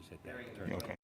hit that turn. Okay.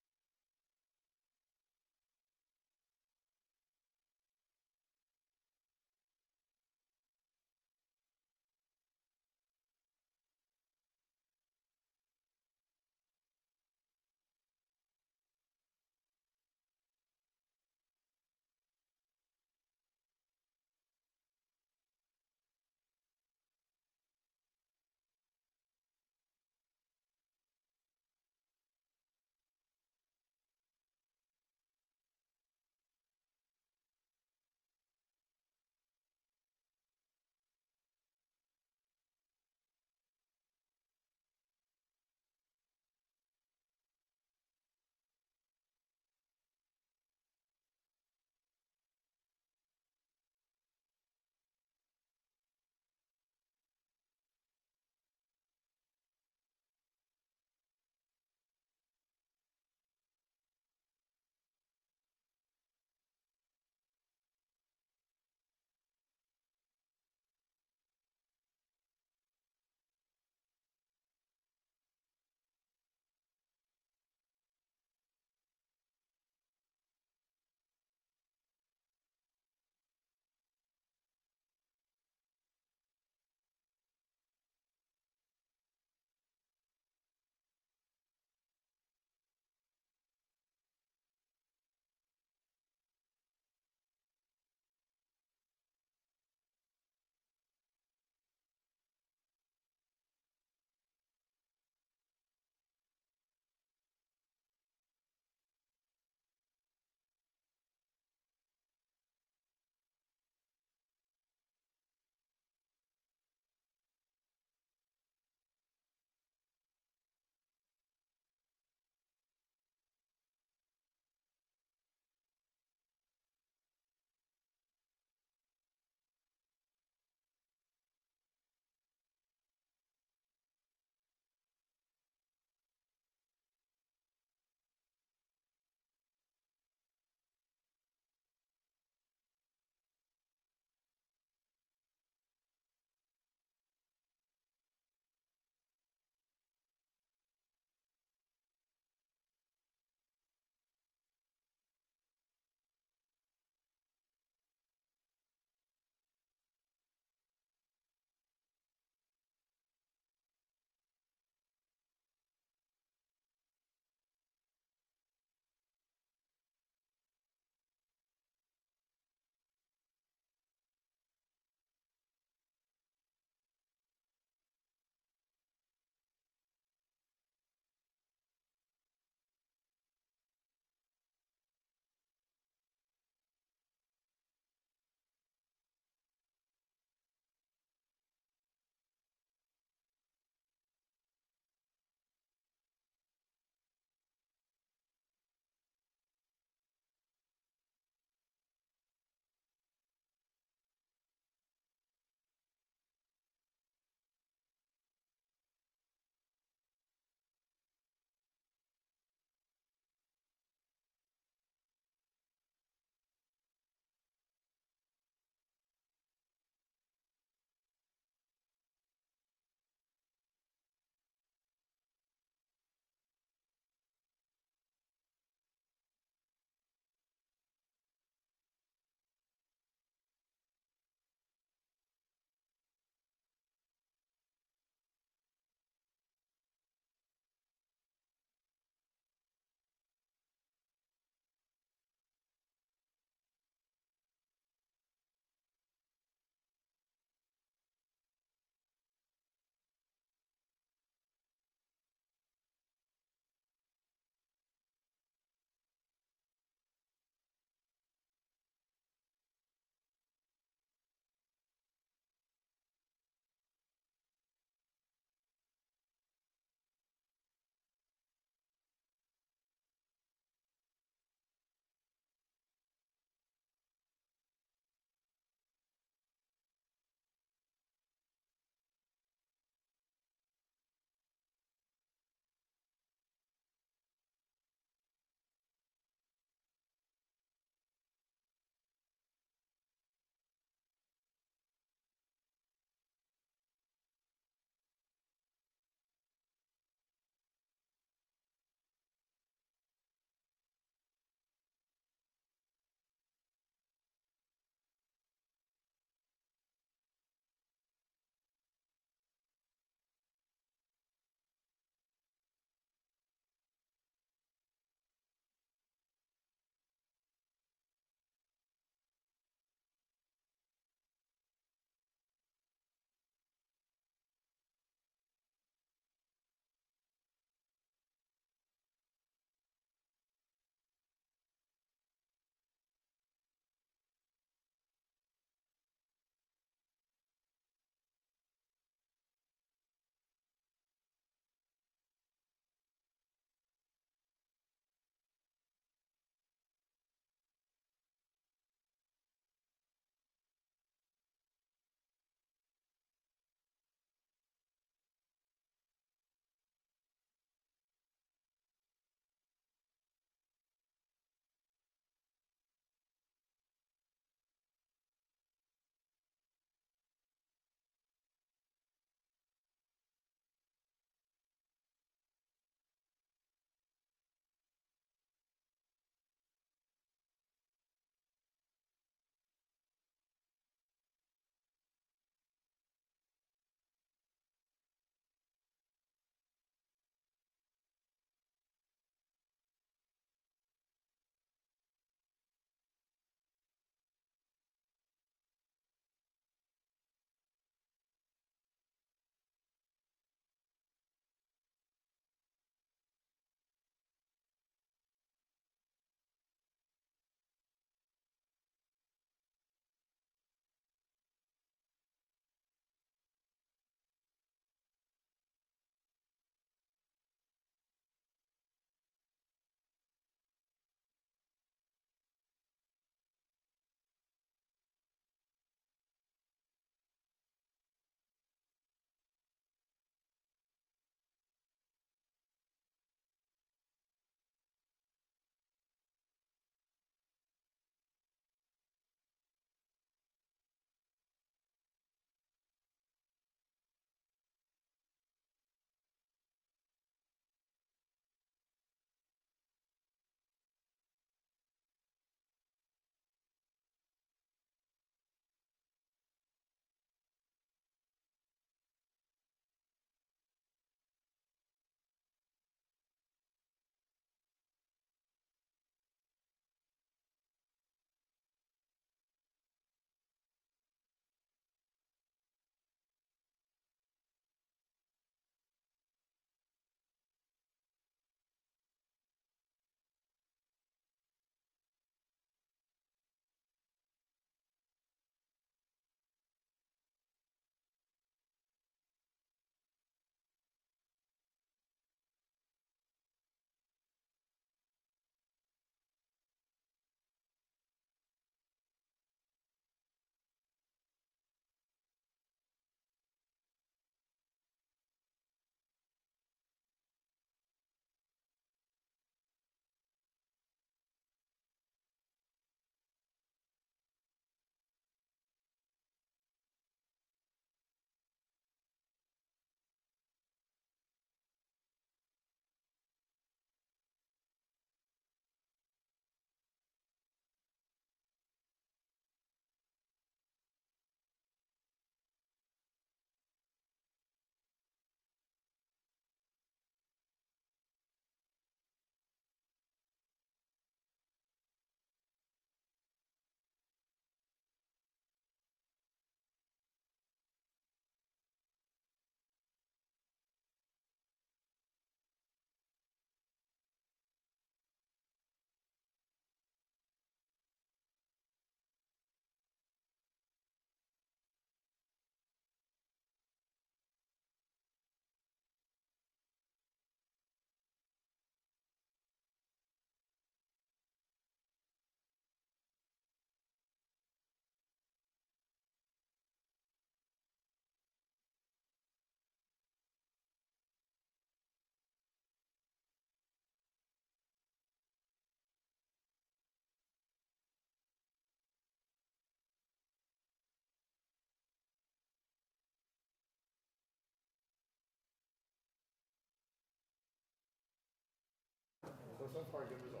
far, good result.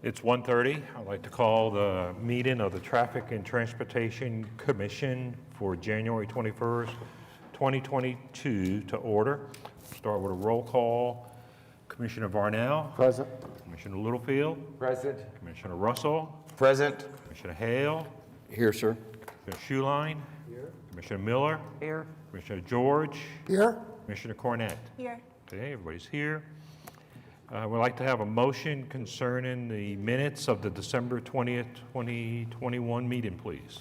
It's 1:30. I'd like to call the meeting of the Traffic and Transportation Commission for January 21st, 2022 to order. Start with a roll call. Commissioner Varnell. Present. Commissioner Littlefield. Present. Commissioner Russell. Present. Commissioner Hale. Here, sir. Commissioner Schuline. Here. Commissioner Miller. Here. Commissioner George. Here. Commissioner Cornett. Here. Okay, everybody's here. We'd like to have a motion concerning the minutes of the December 20th, 2021 meeting, please.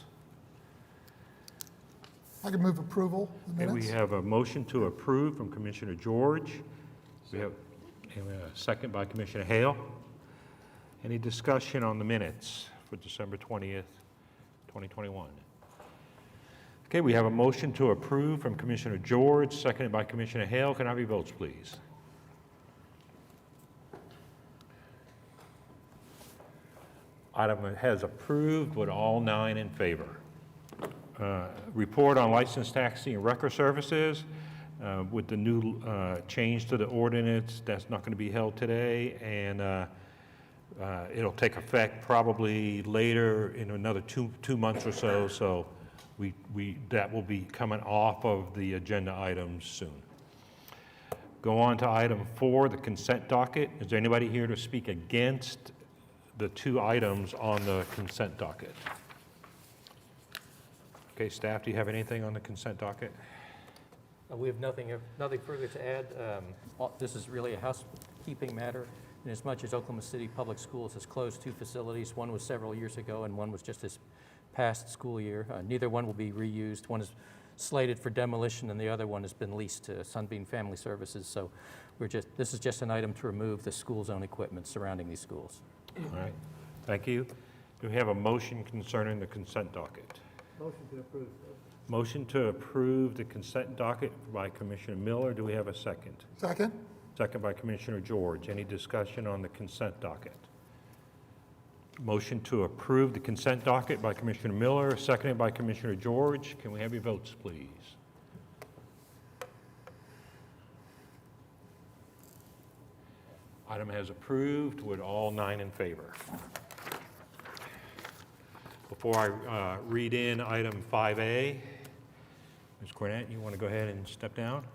I can move approval of the Okay, minutes. we have a motion to approve from Commissioner George. We have a second by Commissioner Hale. Any discussion on the minutes for December 20th, 2021? Okay, we have a motion to approve from Commissioner George, seconded by Commissioner Hale. Can I have your votes, please? Item has approved with all 9 in favor. Report on licensed taxi and wrecker services. With the new change to the ordinance, that's not going to be held today, and it'll take effect probably later in another two months or so. So that will be coming off of the agenda items soon. Go on to item 4, the consent docket. Is there anybody here to speak against the 2 items on the consent docket? Okay, staff, do you have anything on the consent docket? We have nothing further to add. This is really a housekeeping matter, in as much as Oklahoma City Public Schools has closed 2 facilities. One was several years ago, and one was just this past school year. Neither one will be reused. One is slated for demolition, and the other one has been leased to Sunbeam Family Services. So this is just an item to remove the school zone equipment surrounding these schools. All right, thank you. Do we have a motion concerning the consent docket? Motion to approve. Motion to approve the consent docket by Commissioner Miller. Do we have a second? Second? Second by Commissioner George. Any discussion on the consent docket? Motion to approve the consent docket by Commissioner Miller, seconded by Commissioner George. Can we have your votes, please? Item has approved with all 9 in favor. Before I read in item 5A, Ms. Cornett, you want to go ahead and step down?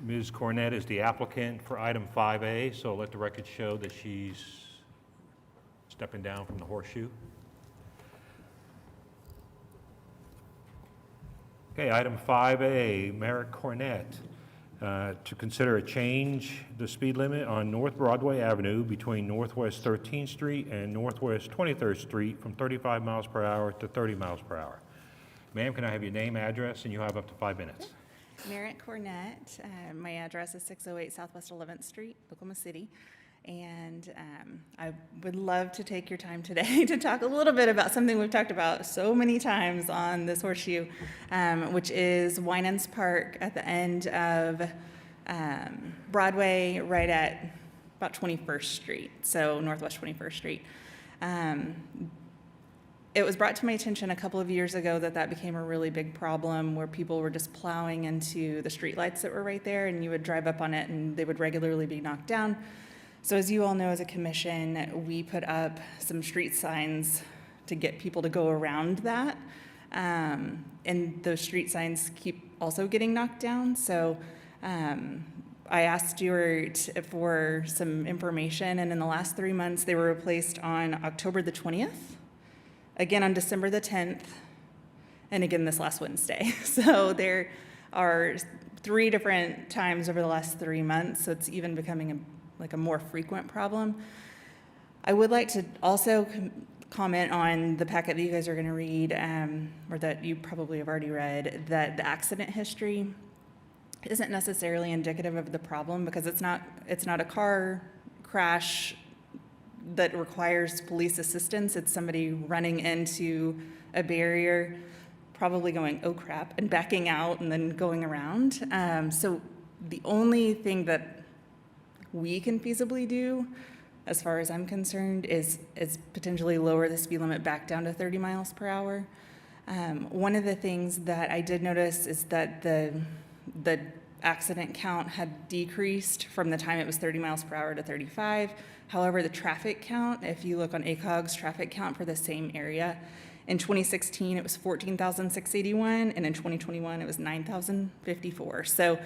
Ms. Cornett is the applicant for item 5A, so let the record show that she's stepping down from the horseshoe. Okay, item 5A, Merrick Cornett, to consider a change the speed limit on North Broadway Avenue between Northwest 13th Street and Northwest 23rd Street from 35 miles per hour to 30 miles per hour. Ma'am, can I have your name, address, and you have up to 5 minutes. Merrick Cornett. My address is 608 Southwest 11th Street, Oklahoma City. And I would love to take your time today to talk a little bit about something we've talked about so many times on this horseshoe, which is Winans Park at the end of Broadway, right at about 21st Street, so Northwest 21st Street. It was brought to my attention a couple of years ago that became a really big problem where people were just plowing into the streetlights that were right there, and you would drive up on it and they would regularly be knocked down. So as you all know, as a commission, we put up some street signs to get people to go around that. And those street signs keep also getting knocked down. So I asked Stuart for some information, and in the last 3 months, they were replaced on October the 20th, again on December the 10th, and again this last Wednesday. So there are 3 different times over the last 3 months, so it's even becoming a more frequent problem. I would like to also comment on the packet that you guys are going to read, or that you probably have already read, that the accident history isn't necessarily indicative of the problem, because it's not a car crash that requires police assistance. It's somebody running into a barrier, probably going, oh crap, and backing out and then going around. So the only thing that we can feasibly do, as far as I'm concerned, is potentially lower the speed limit back down to 30 miles per hour. One of the things that I did notice is that the accident count had decreased from the time it was 30 miles per hour to 35. However, the traffic count, if you look on ACOG's traffic count for the same area, in 2016 it was 14,681, and in 2021 it was 9,054. So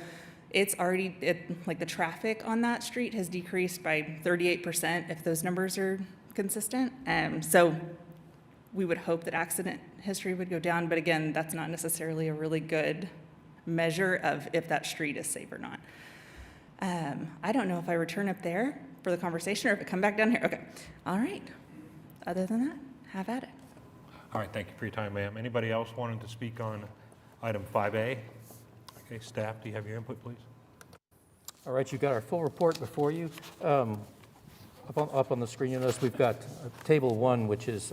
it's already, the traffic on that street has decreased by 38% if those numbers are consistent. So we would hope that accident history would go down, but again, that's not necessarily a really good measure of if that street is safe or not. I don't know if I return up there for the conversation or if I come back down here. Okay, all right. Other than that, have at it. All right, thank you for your time, ma'am. Anybody else wanting to speak on item 5A? Okay, staff, do you have your input, please? All right, you've got our full report before you. Up on the screen, you'll notice we've got table 1, which is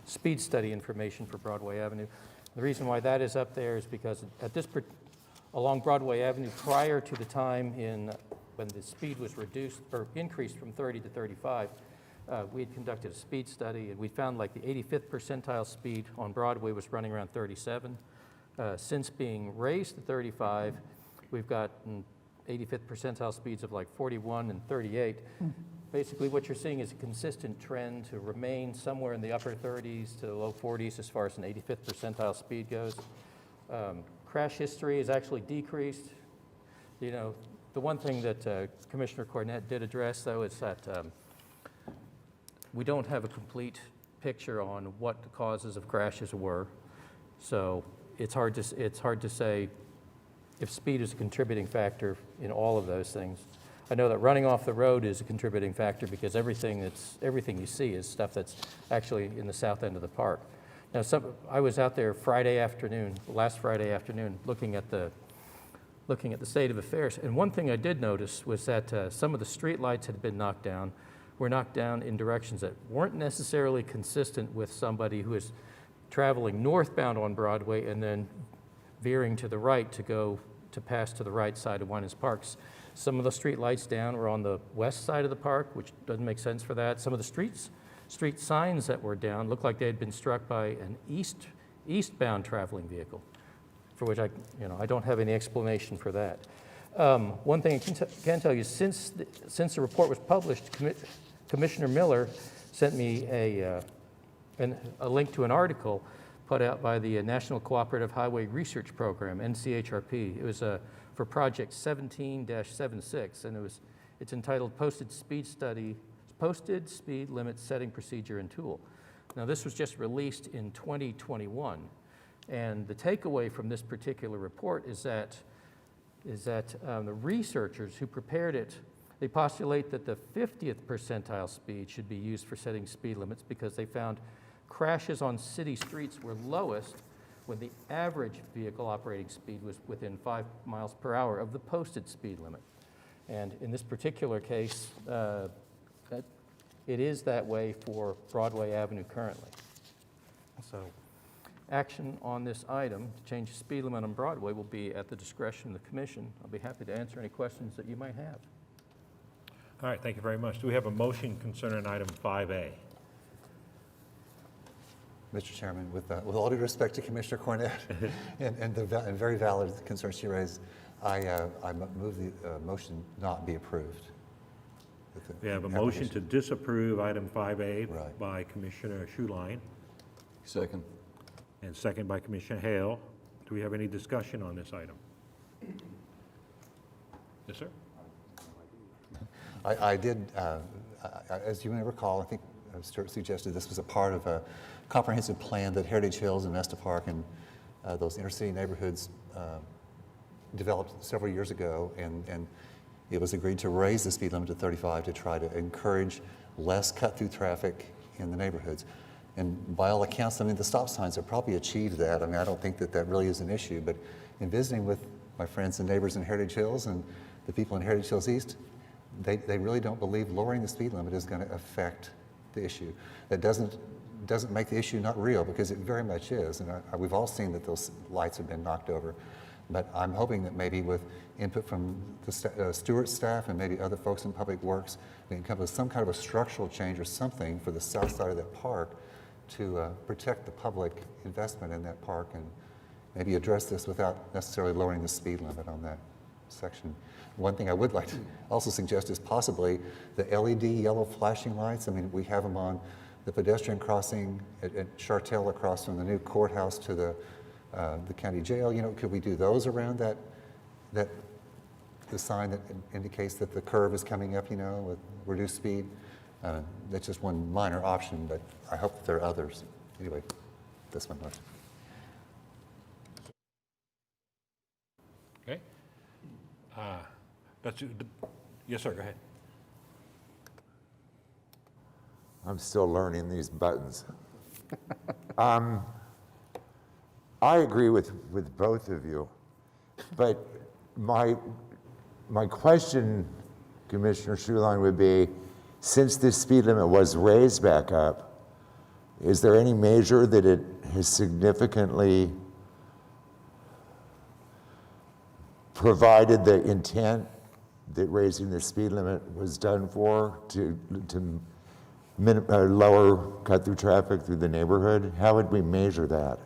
speed study information for Broadway Avenue. The reason why that is up there is because along Broadway Avenue, prior to the time when the speed was reduced or increased from 30 to 35, we had conducted a speed study, and we found like the 85th percentile speed on Broadway was running around 37. Since being raised to 35, we've got 85th percentile speeds of like 41 and 38. Basically, what you're seeing is a consistent trend to remain somewhere in the upper 30s to the low 40s as far as an 85th percentile speed goes. Crash history has actually decreased. You know, the one thing that Commissioner Cornett did address, though, is that we don't have a complete picture on what the causes of crashes were. So it's hard to say if speed is a contributing factor in all of those things. I know that running off the road is a contributing factor because everything you see is stuff that's actually in the south end of the park. Now, I was out there last Friday afternoon, looking at the state of affairs, and one thing I did notice was that some of the street lights had been knocked down, were knocked down in directions that weren't necessarily consistent with somebody who is traveling northbound on Broadway and then veering to the right to pass to the right side of Winans Parks. Some of the street lights down were on the west side of the park, which doesn't make sense for that. Some of the street signs that were down looked like they had been struck by an eastbound traveling vehicle, for which I don't have any explanation for that. One thing I can tell you, since the report was published, Commissioner Miller sent me a link to an article put out by the National Cooperative Highway Research Program, NCHRP. It was for Project 17-76, and it's entitled Posted Speed Limit Setting Procedure and Tool. Now, this was just released in 2021, and the takeaway from this particular report is that the researchers who prepared it, they postulate that the 50th percentile speed should be used for setting speed limits because they found crashes on city streets were lowest when the average vehicle operating speed was within 5 miles per hour of the posted speed limit. And in this particular case, It is that way for Broadway Avenue currently. So action on this item to change the speed limit on Broadway will be at the discretion of the commission. I'll be happy to answer any questions that you might have. All right, thank you very much. Do we have a motion concerning item 5A? Mr. Chairman, with all due respect to Commissioner Cornett and very valid concerns she raised, I move the motion not be approved. We have a motion to disapprove item 5A Right. by Commissioner Schuline Second. and second by Commissioner Hale. Do we have any discussion on this item? Yes, sir? I did, as you may recall, I think Stuart suggested this was a part of a comprehensive plan that Heritage Hills and Vesta Park and those inner city neighborhoods developed several years ago, and it was agreed to raise the speed limit to 35 to try to encourage less cut-through traffic in the neighborhoods. And by all accounts, I mean, the stop signs have probably achieved that. I mean, I don't think that that really is an issue, but in visiting with my friends and neighbors in Heritage Hills and the people in Heritage Hills East, they really don't believe lowering the speed limit is going to affect the issue. That doesn't make the issue not real, because it very much is. And we've all seen that those lights have been knocked over. But I'm hoping that maybe with input from the Stewart staff and maybe other folks in Public Works, we can come up with some kind of a structural change or something for the south side of that park to protect the public investment in that park and maybe address this without necessarily lowering the speed limit on that section. One thing I would like to also suggest is possibly the LED yellow flashing lights. I mean, we have them on the pedestrian crossing at Chartel across from the new courthouse to the county jail. You know, could we do those around the sign that indicates that the curve is coming up, you know, with reduced speed? That's just one minor option, but I hope that there are others. Anyway, that's my motion. Okay. Yes, sir, go ahead. I'm still learning these buttons. I agree with both of you, but my question, Commissioner Schuline, would be, since this speed limit was raised back up, is there any measure that it has significantly provided the intent that raising the speed limit was done for, to lower cut-through traffic through the neighborhood? How would we measure that?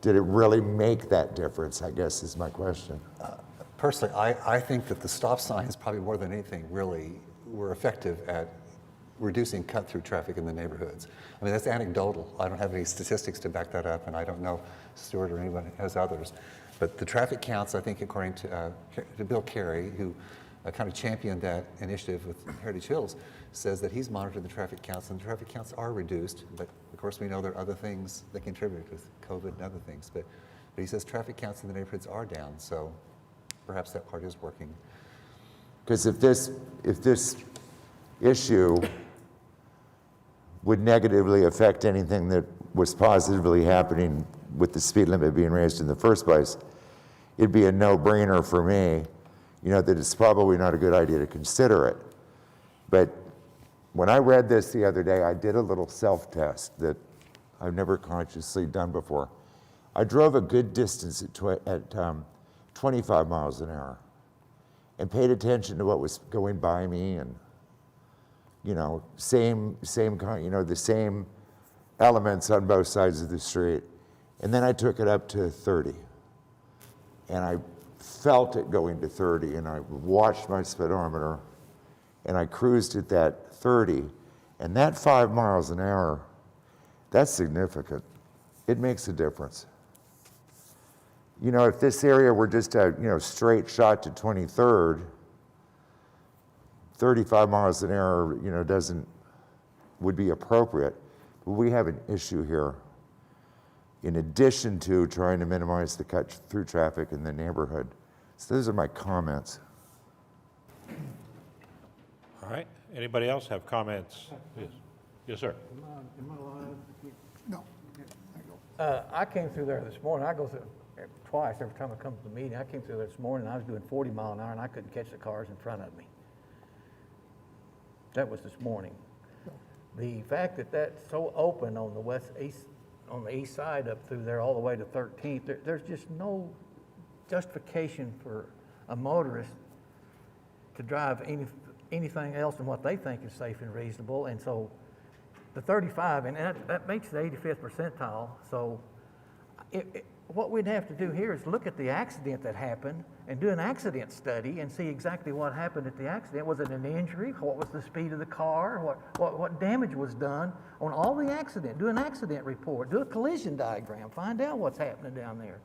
Did it really make that difference, I guess, is my question. Personally, I think that the stop signs, probably more than anything, really were effective at reducing cut-through traffic in the neighborhoods. I mean, that's anecdotal. I don't have any statistics to back that up, and I don't know Stuart or anyone has others. But the traffic counts, I think, according to Bill Carey, who kind of championed that initiative with Heritage Hills, says that he's monitored the traffic counts, and the traffic counts are reduced. But of course, we know there are other things that contribute with COVID and other things. But he says traffic counts in the neighborhoods are down, so perhaps that part is working. Because if this issue would negatively affect anything that was positively happening with the speed limit being raised in the first place, it'd be a no-brainer for me, you know, that it's probably not a good idea to consider it. But when I read this the other day, I did a little self-test that I've never consciously done before. I drove a good distance at 25 miles an hour and paid attention to what was going by me, and, you know, same kind, you know, the same elements on both sides of the street. And then I took it up to 30. And I felt it going to 30, and I watched my speedometer, and I cruised at that 30. And that 5 miles an hour, that's significant. It makes a difference. You know, if this area were just a, you know, straight shot to 23rd, 35 miles an hour, you know, would be appropriate. But we have an issue here, in addition to trying to minimize the cut-through traffic in the neighborhood. So those are my comments. All right. Anybody else have comments? Yes, yes, sir. Am I live? No. I came through there this morning. I go through twice every time I come to the meeting. I came through there this morning, and I was doing 40 mile an hour, and I couldn't catch the cars in front of me. That was this morning. The fact that that's so open on the east side up through there all the way to 13th, there's just no justification for a motorist to drive anything else than what they think is safe and reasonable. And so the 35, and that makes the 85th percentile. So what we'd have to do here is look at the accident that happened and do an accident study and see exactly what happened at the accident. Was it an injury? What was the speed of the car? What damage was done on all the accident? Do an accident report. Do a collision diagram. Find out what's happening down there.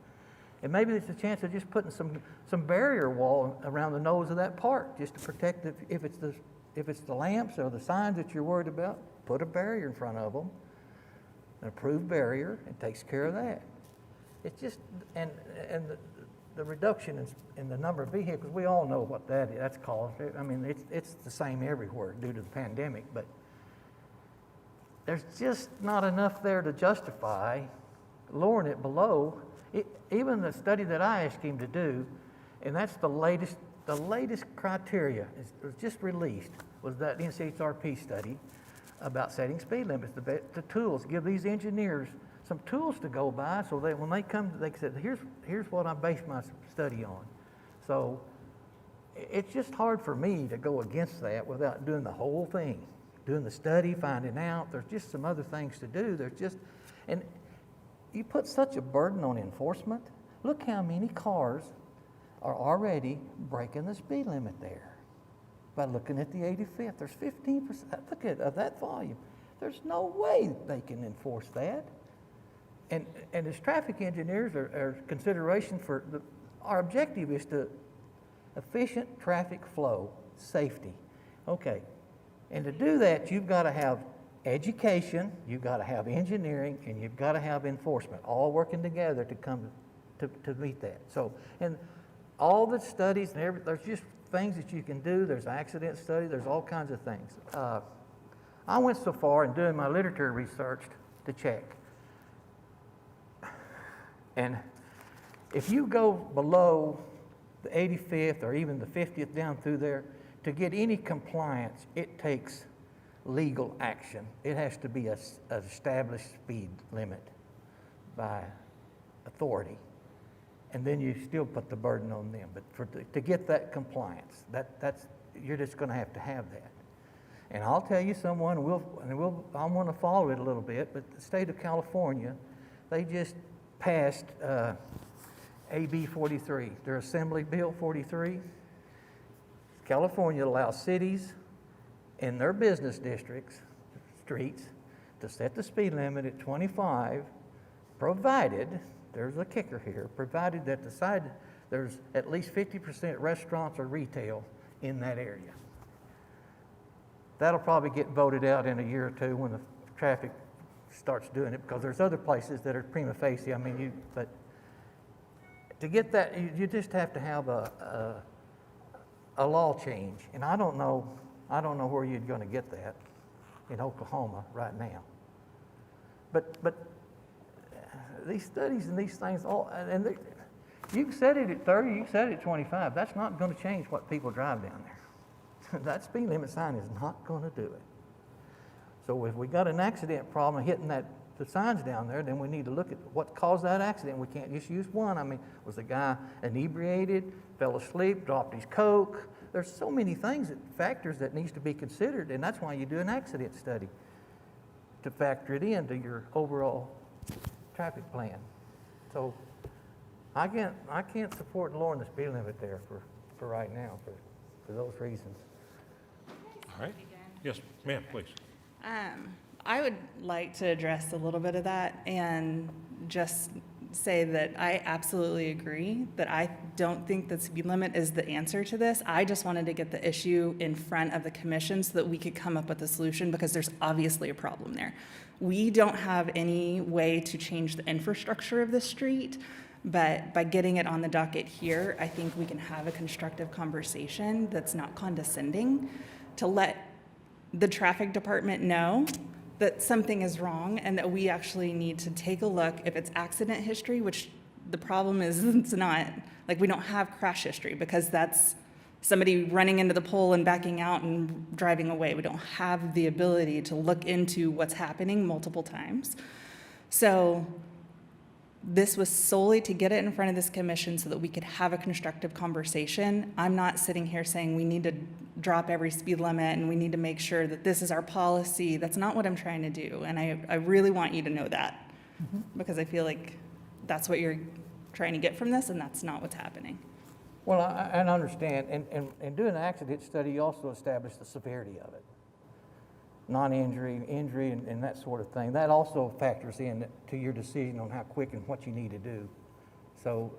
And maybe there's a chance of just putting some barrier wall around the nose of that park just to protect if it's the lamps or the signs that you're worried about. Put a barrier in front of them, an approved barrier, and takes care of that. It's just, and the reduction in the number of vehicles, we all know what that's caused. I mean, it's the same everywhere due to the pandemic, but there's just not enough there to justify lowering it below. Even the study that I asked him to do, and that's the latest criteria, was just released, was that NCHRP study about setting speed limits. The tools, give these engineers some tools to go by so that when they come, they can say, here's what I base my study on. So it's just hard for me to go against that without doing the whole thing, doing the study, finding out. There's just some other things to do. And you put such a burden on enforcement. Look how many cars are already breaking the speed limit there. By looking at the 85th, there's 15%. Look at that volume. There's no way they can enforce that. And as traffic engineers, our consideration for our objective is to efficient traffic flow, safety. Okay, and to do that, you've got to have education, you've got to have engineering, and you've got to have enforcement, all working together to come to meet that. So, and all the studies and there's just things that you can do. There's accident study. There's all kinds of things. I went so far in doing my literature research to check. And if you go below the 85th or even the 50th down through there, to get any compliance, it takes legal action. It has to be an established speed limit by authority. And then you still put the burden on them. But to get that compliance, you're just going to have that. And I'll tell you someone, I want to follow it a little bit, but the state of California, they just passed AB 43, their Assembly Bill 43. California allows cities in their business districts, streets, to set the speed limit at 25, provided, there's a kicker here, provided that there's at least 50% restaurants or retail in that area. That'll probably get voted out in a year or two when the traffic starts doing it, because there's other places that are prima facie. I mean, but to get that, you just have to have a law change, and I don't know where you're going to get that in Oklahoma right now. But these studies and these things, you can set it at 30, you can set it at 25. That's not going to change what people drive down there. That speed limit sign is not going to do it. So if we got an accident problem hitting the signs down there, then we need to look at what caused that accident. We can't just use one. I mean, was the guy inebriated, fell asleep, dropped his Coke? There's so many factors that needs to be considered, and that's why you do an accident study, to factor it into your overall traffic plan. So I can't support lowering the speed limit there for right now for those reasons. All right. Yes, ma'am, please. I would like to address a little bit of that and just say that I absolutely agree that I don't think the speed limit is the answer to this. I just wanted to get the issue in front of the commission so that we could come up with a solution, because there's obviously a problem there. We don't have any way to change the infrastructure of the street, but by getting it on the docket here, I think we can have a constructive conversation that's not condescending, to let the traffic department know that something is wrong and that we actually need to take a look. If it's accident history, which the problem is, it's not, like, we don't have crash history, because that's somebody running into the pole and backing out and driving away. We don't have the ability to look into what's happening multiple times. So this was solely to get it in front of this commission so that we could have a constructive conversation. I'm not sitting here saying we need to drop every speed limit and we need to make sure that this is our policy. That's not what I'm trying to do. And I really want you to know that, because I feel like that's what you're trying to get from this, and that's not what's happening. Well, I understand, and doing an accident study, you also establish the severity of it. Non-injury, injury, and that sort of thing. That also factors in to your decision on how quick and what you need to do. So,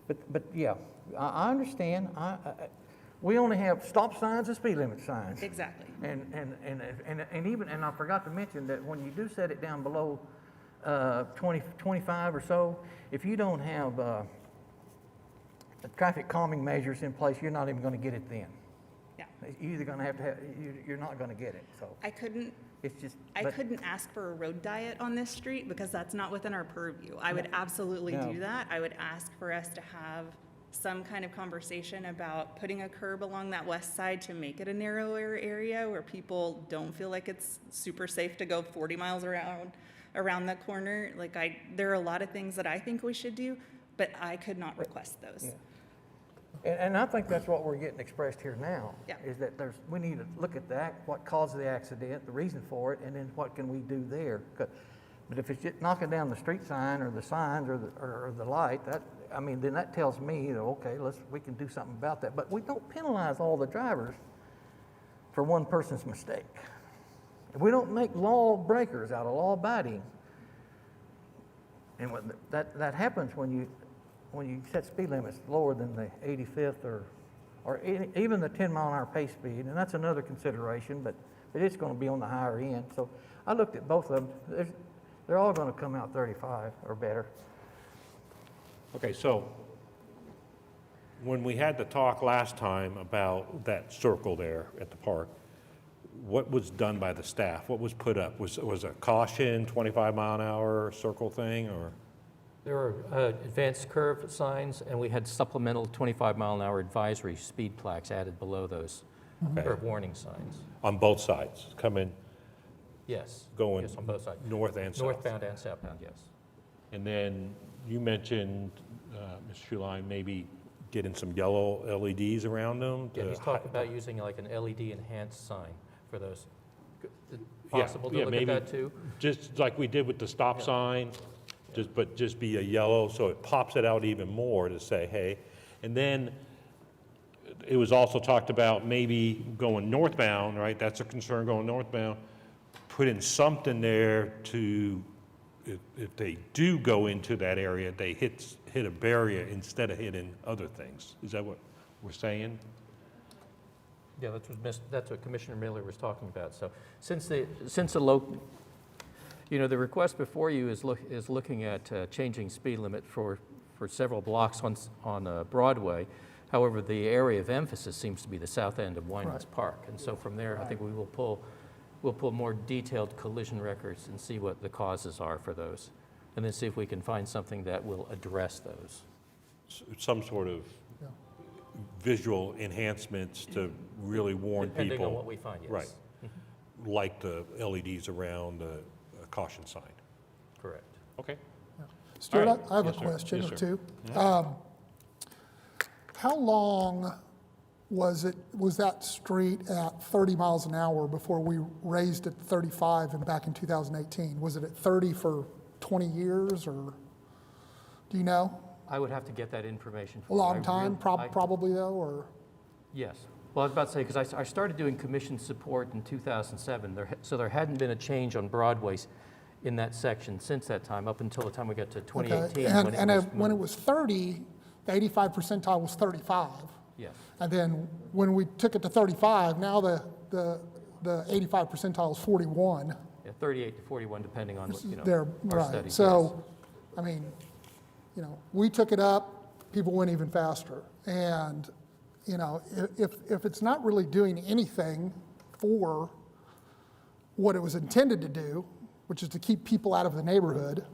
but yeah, I understand. We only have stop signs and speed limit signs. Exactly. And even, and I forgot to mention that when you do set it down below 25 or so, if you don't have traffic calming measures in place, you're not even going to get it then. Yeah. You're either going to have, you're not going to get it, so I couldn't it's just. I but- couldn't ask for a road diet on this street because that's not within our purview. I would absolutely No. do that. I would ask for us to have some kind of conversation about putting a curb along that west side to make it a narrower area where people don't feel like it's super safe to go 40 miles around the corner. Like there are a lot of things that I think we should do, but I could not request those. Yeah. And I think that's what we're getting expressed here now. Yeah. Is that we need to look at that, what caused the accident, the reason for it, and then what can we do there? But if it's just knocking down the street sign or the signs or the light, then that tells me that, okay, we can do something about that. But we don't penalize all the drivers for one person's mistake. We don't make law breakers out of law abiding. And that happens when you set speed limits lower than the 85th or even the 10-mile-an-hour pace speed, and that's another consideration, but it's going to be on the higher end. So I looked at both of them. They're all going to come out 35 or better. Okay, so when we had the talk last time about that circle there at the park, what was done by the staff? What was put up? Was a caution, 25-mile-an-hour circle thing, or? There were advanced curve signs, and we had supplemental 25-mile-an-hour advisory speed plaques added below those curve warning signs. On both sides, coming Yes. Going Yes, on both sides. north and south? Northbound and southbound, yes. And then you mentioned, Ms. Schuline, maybe getting some yellow LEDs around them? Yeah, to he's talking about using like an LED enhanced sign for those. Yeah, Possible to yeah, look at maybe that too? Just like we did with the stop sign, but just be a yellow, so it pops it out even more to say, hey. And then it was also talked about maybe going northbound, right? That's a concern, going northbound. Put in something there to, if they do go into that area, they hit a barrier instead of hitting other things. Is that what we're saying? Yeah, that's what Commissioner Miller was talking about. So since the request before you is looking at changing speed limit for several blocks on Broadway. However, the area of emphasis seems to be the south end of Winelands Park. And so from there, I think we will pull more detailed collision records and see what the causes are for those. And then see if we can find something that will address those. Some sort of visual enhancements to really warn people. Depending on what we find, yes. Right. Like the LEDs around the caution sign. Correct. Okay. Stuart, All right. I have Yes, a sir. question Yes, or sir. two. How long was that street at 30 miles an hour before we raised it to 35 back in 2018? Was it at 30 for 20 years, or do you know? I would have to get that information. A for you. long I time, really- probably though, or? Yes. Well, I was about to say, because I started doing commission support in 2007, so there hadn't been a change on Broadway in that section since that time, up until the time we got to 2018. Okay. When it was 30, the 85 percentile was 35. Yes, And then when we took it to 35, now the 85 percentile is 41. yeah, 38 to 41, depending on, They're our right. studies. So, I mean, we took it up, people went even faster. And, if it's not really doing anything for what it was intended to do, which is to keep people out of the neighborhood,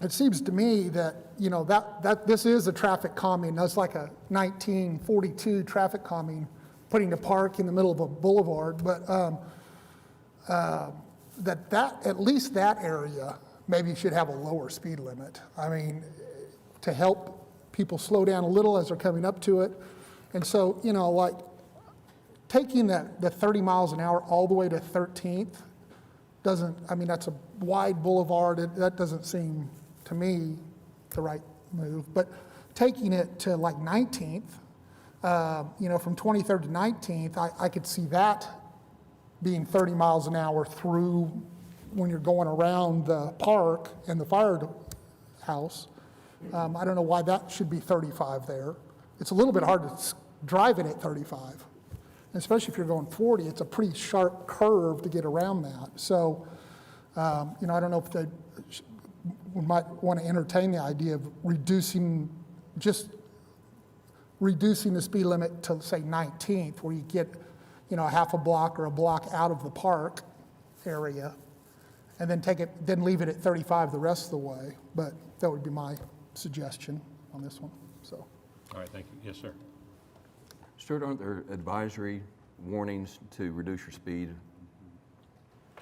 it seems to me that, you know, that this is a traffic calming. That's like a 1942 traffic calming, putting a park in the middle of a boulevard. But that at least that area maybe should have a lower speed limit. I mean, to help people slow down a little as they're coming up to it. And so, you know, like taking the 30 miles an hour all the way to 13th doesn't, I mean, that's a wide boulevard. That doesn't seem to me the right move. But taking it to like 19th, you know, from 23rd to 19th, I could see that being 30 miles an hour through when you're going around the park and the firehouse. I don't know why that should be 35 there. It's a little bit hard to drive it at 35, especially if you're going 40. It's a pretty sharp curve to get around that. So, you know, I don't know if we might want to entertain the idea of reducing the speed limit to, say, 19th, where you get, you know, a half a block or a block out of the park area, and then leave it at 35 the rest of the way. But that would be my suggestion on this one. So, All right, thank you. Yes, sir. Stuart, aren't there advisory warnings to reduce your speed?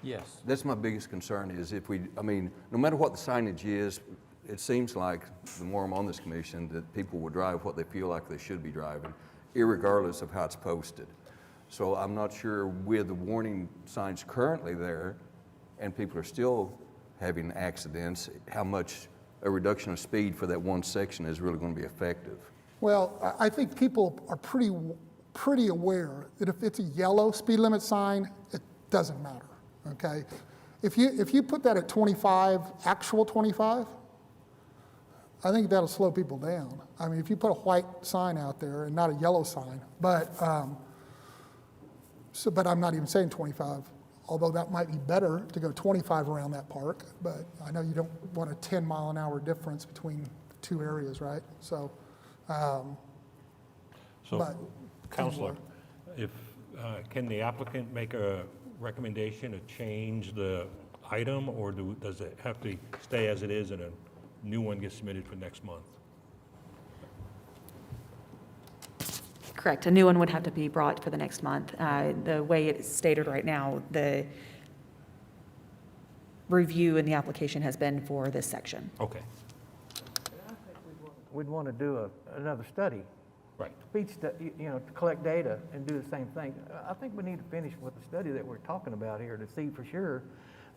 Yes. That's my biggest concern is I mean, no matter what the signage is, it seems like the more I'm on this commission that people will drive what they feel like they should be driving, irregardless of how it's posted. So I'm not sure with the warning signs currently there and people are still having accidents, how much a reduction of speed for that one section is really going to be effective. well, I think people are pretty aware that if it's a yellow speed limit sign, it doesn't matter, okay? If you put that at 25, actual 25, I think that'll slow people down. I mean, if you put a white sign out there and not a yellow sign, but I'm not even saying 25, although that might be better to go 25 around that park, but I know you don't want a 10 mile an hour difference between two areas, right? So, So, but Counselor, if, can the applicant make a recommendation to change the item, or does it have to stay as it is and a new one gets submitted for next month? Correct. A new one would have to be brought for the next month. The way it's stated right now, the review in the application has been for this section. Okay, We'd want to do another study, right. speed study, you know, to collect data and do the same thing. I think we need to finish with the study that we're talking about here to see for sure.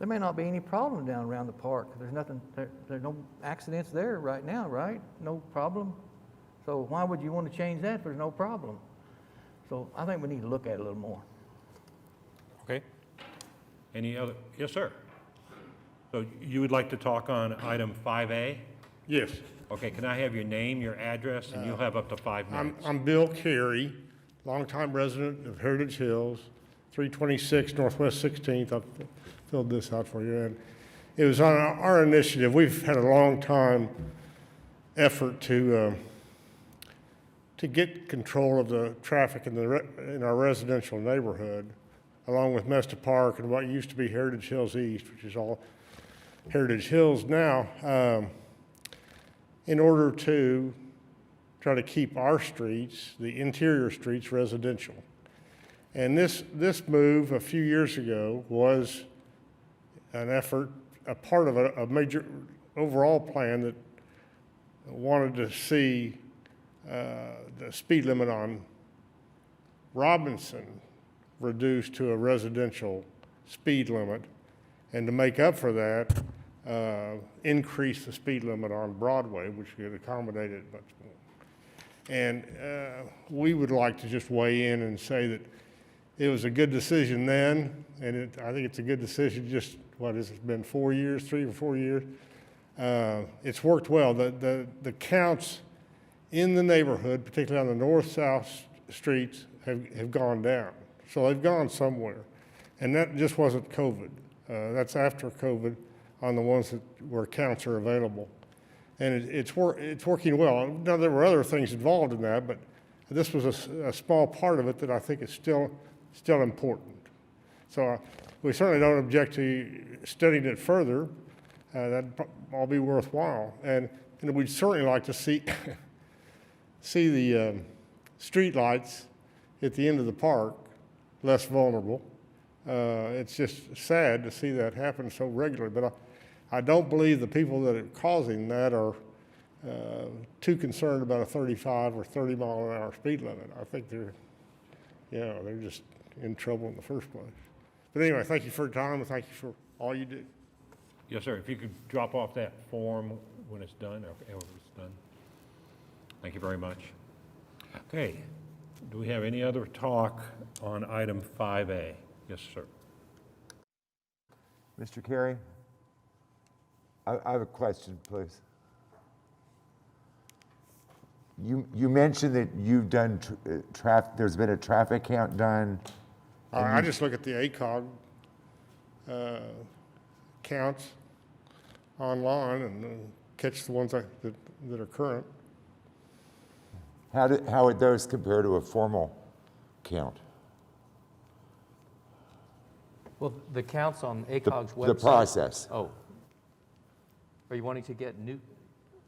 There may not be any problem down around the park. There's nothing, there's no accidents there right now, right? No problem. So why would you want to change that if there's no problem? So I think we need to look at it a little more. Okay. Any other? Yes, sir. So you would like to talk on item 5A? Yes. Okay, can I have your name, your address, and you'll have up to 5 minutes. I'm Bill Carey, longtime resident of Heritage Hills, 326 Northwest 16th. I've filled this out for you. And it was on our initiative. We've had a long time effort to get control of the traffic in our residential neighborhood, along with Mesta Park and what used to be Heritage Hills East, which is all Heritage Hills now, in order to try to keep our streets, the interior streets, residential. And this move a few years ago was an effort, a part of a major overall plan that wanted to see the speed limit on Robinson reduced to a residential speed limit, and to make up for that, increase the speed limit on Broadway, which could accommodate it much more. And we would like to just weigh in and say that it was a good decision then, and I think it's a good decision just, what has it been, 4 years, 3 or 4 years? It's worked well. The counts in the neighborhood, particularly on the north-south streets, have gone down. So they've gone somewhere. And that just wasn't COVID. That's after COVID on the ones where counts are available. And it's working well. Now, there were other things involved in that, but this was a small part of it that I think is still important. So we certainly don't object to studying it further. That'd all be worthwhile. And we'd certainly like to see, see the street lights at the end of the park less vulnerable. It's just sad to see that happen so regularly, but I don't believe the people that are causing that are too concerned about a 35 or 30 mile an hour speed limit. I think they're just in trouble in the first place. But anyway, thank you for your time and thank you for all you do. Yes, sir. If you could drop off that form when it's done, or however it's done. Thank you very much. Okay. Do we have any other talk on item 5A? Yes, sir. Mr. Carey, I have a question, please. You mentioned that you've done there's been a traffic count done. I just look at the ACOG counts online and catch the ones that are current. How would those compare to a formal count? Well, the counts on ACOG's website. The process. Oh. Are you wanting to get new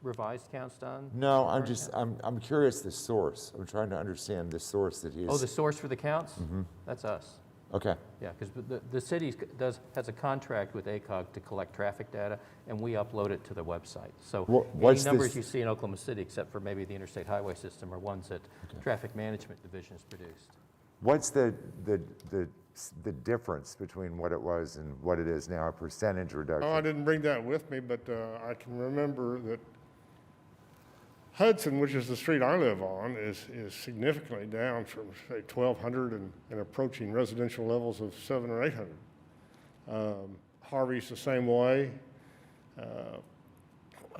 revised counts done? No, I'm curious the source. I'm trying to understand the source that he's. Oh, the source for the counts? Mm-hmm. That's us. Okay. Yeah, because the city has a contract with ACOG to collect traffic data, and we upload it to the website. So any numbers you see in Oklahoma City, except for maybe the interstate highway system, are ones that Traffic Management Division has produced. What's the difference between what it was and what it is now, a percentage reduction? Oh, I didn't bring that with me, but I can remember that Hudson, which is the street I live on, is significantly down from, say, 1,200 and approaching residential levels of 700 or 800. Harvey's the same way.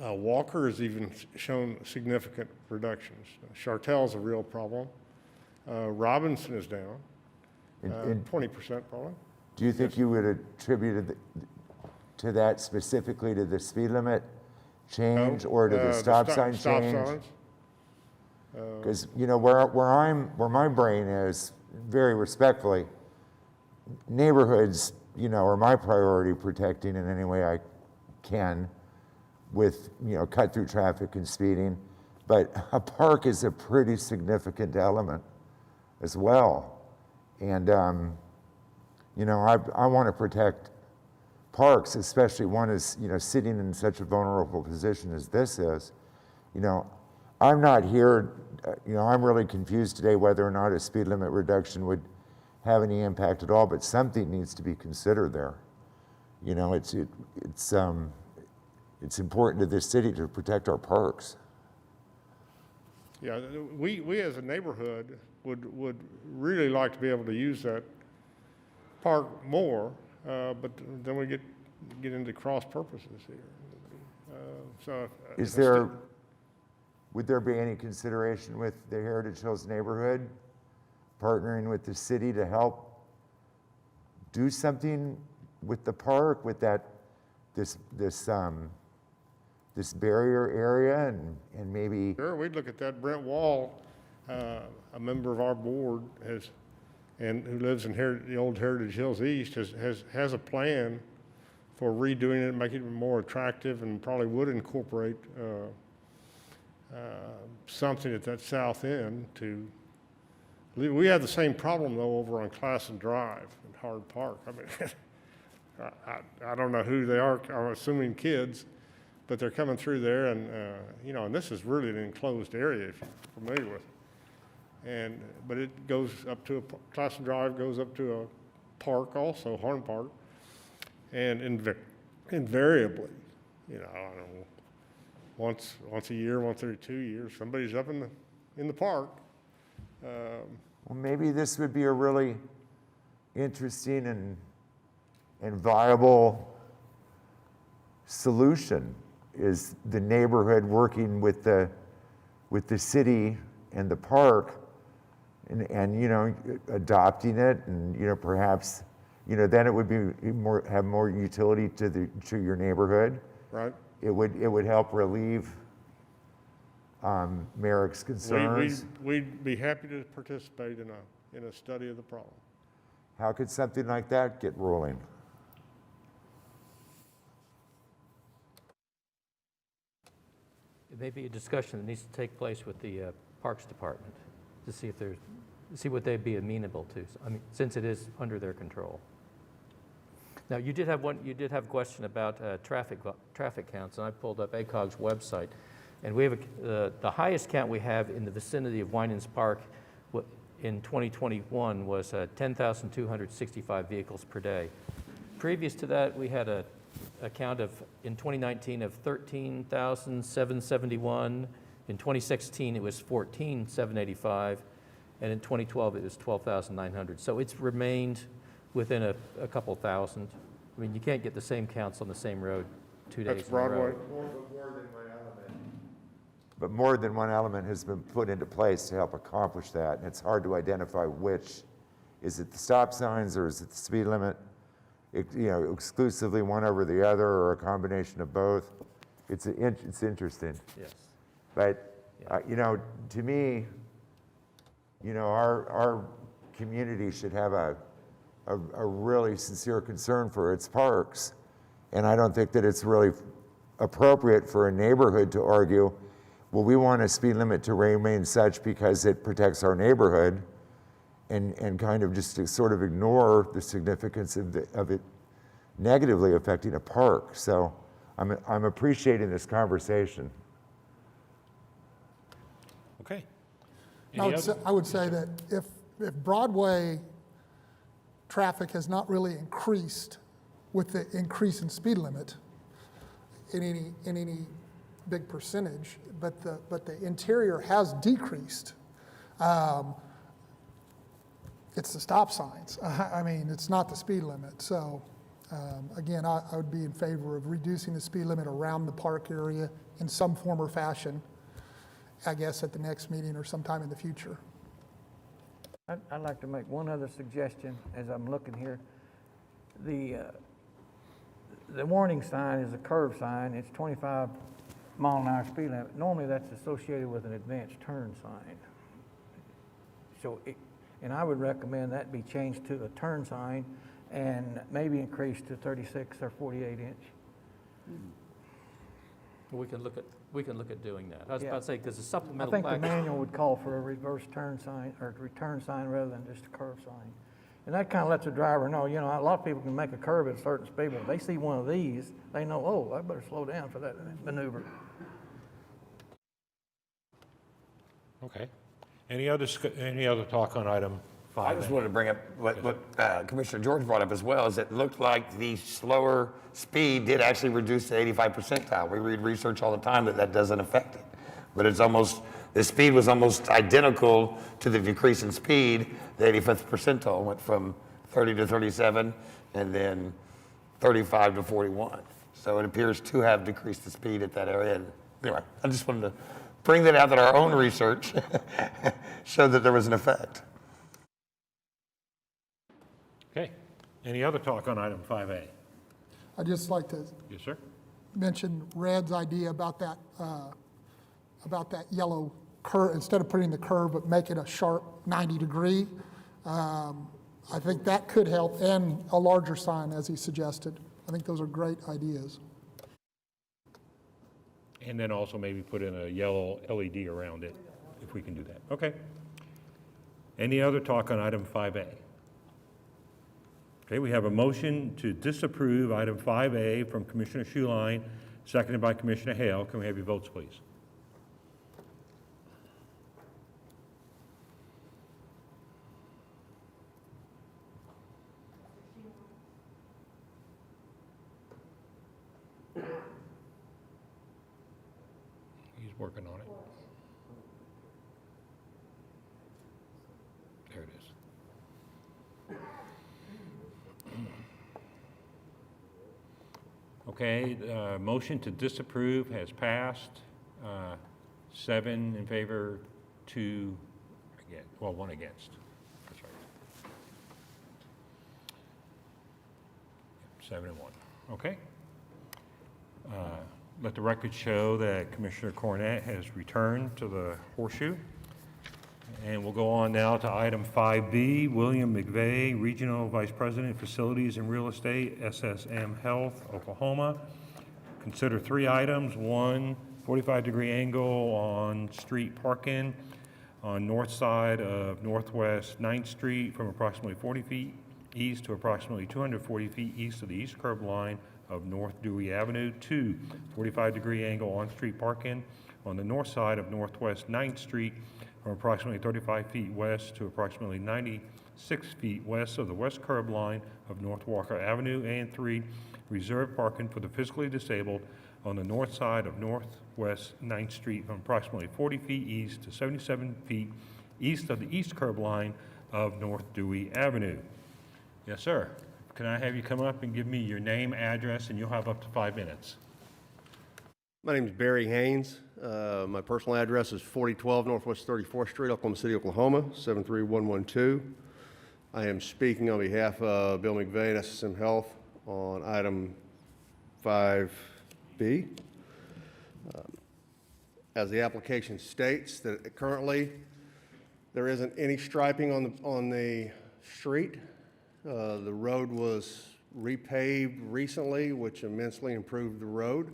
Walker has even shown significant reductions. Chartel's a real problem. Robinson is down, 20% probably. Do you think you would attribute it to that specifically to the speed limit change or to the stop sign change? Because where my brain is, very respectfully, neighborhoods are my priority, protecting in any way I can with cut through traffic and speeding, but a park is a pretty significant element as well. And I want to protect parks, especially one is, sitting in such a vulnerable position as this is. I'm not here, I'm really confused today whether or not a speed limit reduction would have any impact at all, but something needs to be considered there. It's important to this city to protect our parks. Yeah, we as a neighborhood would really like to be able to use that park more, but then we get into cross purposes here. Would there be any consideration with the Heritage Hills neighborhood partnering with the city to help do something with the park, with this barrier area, and maybe? Sure, we'd look at that. Brent Wall, a member of our board, who lives in the old Heritage Hills East, has a plan for redoing it, making it more attractive, and probably would incorporate something at that south end to. We have the same problem though over on Classen Drive in Hard Park. I mean, I don't know who they are. I'm assuming kids, but they're coming through there, and and this is really an enclosed area if you're familiar with it. But it goes up to Classen Drive goes up to a park also, Horn Park, and invariably, I don't know, once a year, once every 2 years, somebody's up in the park. Well, maybe this would be a really interesting and viable solution, is the neighborhood working with the city and the park and adopting it, and perhaps then it would have more utility to your neighborhood. Right. It would help relieve Merrick's concerns. We'd be happy to participate in a study of the problem. How could something like that get rolling? It may be a discussion that needs to take place with the Parks Department to see if there's, see what they'd be amenable to, I mean, since it is under their control. Now, you did have a question about traffic counts, and I pulled up ACOG's website, and we have the highest count we have in the vicinity of Winans Park in 2021 was 10,265 vehicles per day. Previous to that, we had a count of, in 2019, of 13,771. In 2016, it was 14,785. And in 2012, it was 12,900. So it's remained within a couple thousand. I mean, you can't get the same counts on the same road 2 days That's in a row. Broadway. But more than one element has been put into place to help accomplish that, and it's hard to identify which. Is it the stop signs or is it the speed limit? Exclusively one over the other or a combination of both? It's interesting. Yes. But, to me, our community should have a really sincere concern for its parks. And I don't think that it's really appropriate for a neighborhood to argue, well, we want a speed limit to remain such because it protects our neighborhood, and kind of just to sort of ignore the significance of it negatively affecting a park. So I'm appreciating this conversation. Okay. I would say that if Broadway traffic has not really increased with the increase in speed limit in any big percentage, but the interior has decreased, it's the stop signs. I mean, it's not the speed limit. So again, I would be in favor of reducing the speed limit around the park area in some form or fashion, I guess at the next meeting or sometime in the future. I'd like to make one other suggestion as I'm looking here. The warning sign is a curve sign. It's 25-mile-an-hour speed limit. Normally, that's associated with an advanced turn sign. So, and I would recommend that be changed to a turn sign and maybe increased to 36 or 48 inch. We can look at doing that. I was about to say, because the I supplemental think the package. manual would call for a reverse turn sign or return sign rather than just a curve sign. And that kind of lets the driver know, a lot of people can make a curve at a certain speed, but if they see one of these, they know, oh, I better slow down for that maneuver. Okay. Any other talk on item 5? I just wanted to bring up what Commissioner George brought up as well, is it looked like the slower speed did actually reduce the 85th percentile. We read research all the time that doesn't affect it. But the speed was almost identical to the decrease in speed. The 85th percentile went from 30 to 37 and then 35 to 41. So it appears to have decreased the speed at that area. And anyway, I just wanted to bring that out that our own research showed that there was an effect. Okay. Any other talk on item 5A? I'd just like to Yes, sir. mention Red's idea about that yellow curve, instead of putting the curve, but make it a sharp 90-degree. I think that could help, and a larger sign, as he suggested. I think those are great ideas. And then also maybe put in a yellow LED around it, if we can do that. Okay. Any other talk on item 5A? Okay, we have a motion to disapprove item 5A from Commissioner Schuline, seconded by Commissioner Hale. Can we have your votes, please? He's working on it. There it is. Okay, motion to disapprove has passed. 7 in favor, 2 against, well, 1 against. That's right. 7 and 1. Okay. Let the record show that Commissioner Cornett has returned to the horseshoe. And we'll go on now to item 5B, William McVeigh, Regional Vice President, Facilities and Real Estate, SSM Health, Oklahoma. Consider 3 items. 1, 45-degree angle on street parking on north side of Northwest 9th Street from approximately 40 feet east to approximately 240 feet east of the east curb line of North Dewey Avenue. 2, 45-degree angle on-street parking on the north side of Northwest 9th Street from approximately 35 feet west to approximately 96 feet west of the west curb line of North Walker Avenue. And 3, reserved parking for the physically disabled on the north side of Northwest 9th Street from approximately 40 feet east to 77 feet east of the east curb line of North Dewey Avenue. Yes, sir. Can I have you come up and give me your name, address, and you'll have up to 5 minutes. My name is Barry Haynes. My personal address is 4012 Northwest 34th Street, Oklahoma City, Oklahoma, 73112. I am speaking on behalf of Bill McVeigh and SSM Health on item 5B. As the application states, that currently there isn't any striping on the street. The road was repaved recently, which immensely improved the road.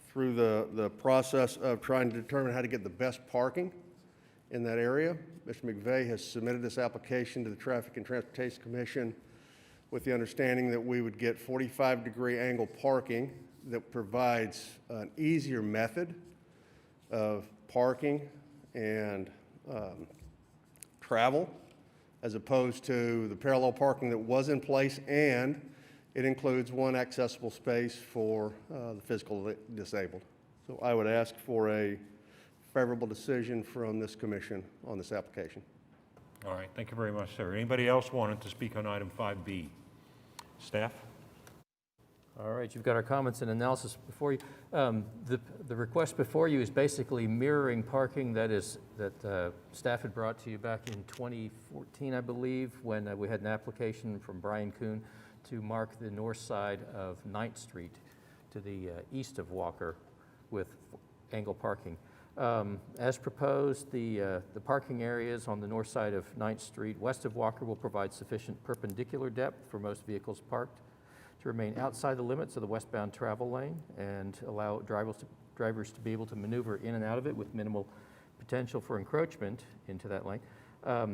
Through the process of trying to determine how to get the best parking in that area, Mr. McVeigh has submitted this application to the Traffic and Transportation Commission with the understanding that we would get 45-degree angle parking that provides an easier method of parking and travel, as opposed to the parallel parking that was in place, and it includes one accessible space for the physically disabled. So I would ask for a favorable decision from this commission on this application. All right, thank you very much, sir. Anybody else wanted to speak on item 5B? Staff? All right, you've got our comments and analysis before you. The request before you is basically mirroring parking that staff had brought to you back in 2014, I believe, when we had an application from Brian Kuhn to mark the north side of 9th Street to the east of Walker with angle parking. As proposed, the parking areas on the north side of 9th Street west of Walker will provide sufficient perpendicular depth for most vehicles parked to remain outside the limits of the westbound travel lane and allow drivers to be able to maneuver in and out of it with minimal potential for encroachment into that lane.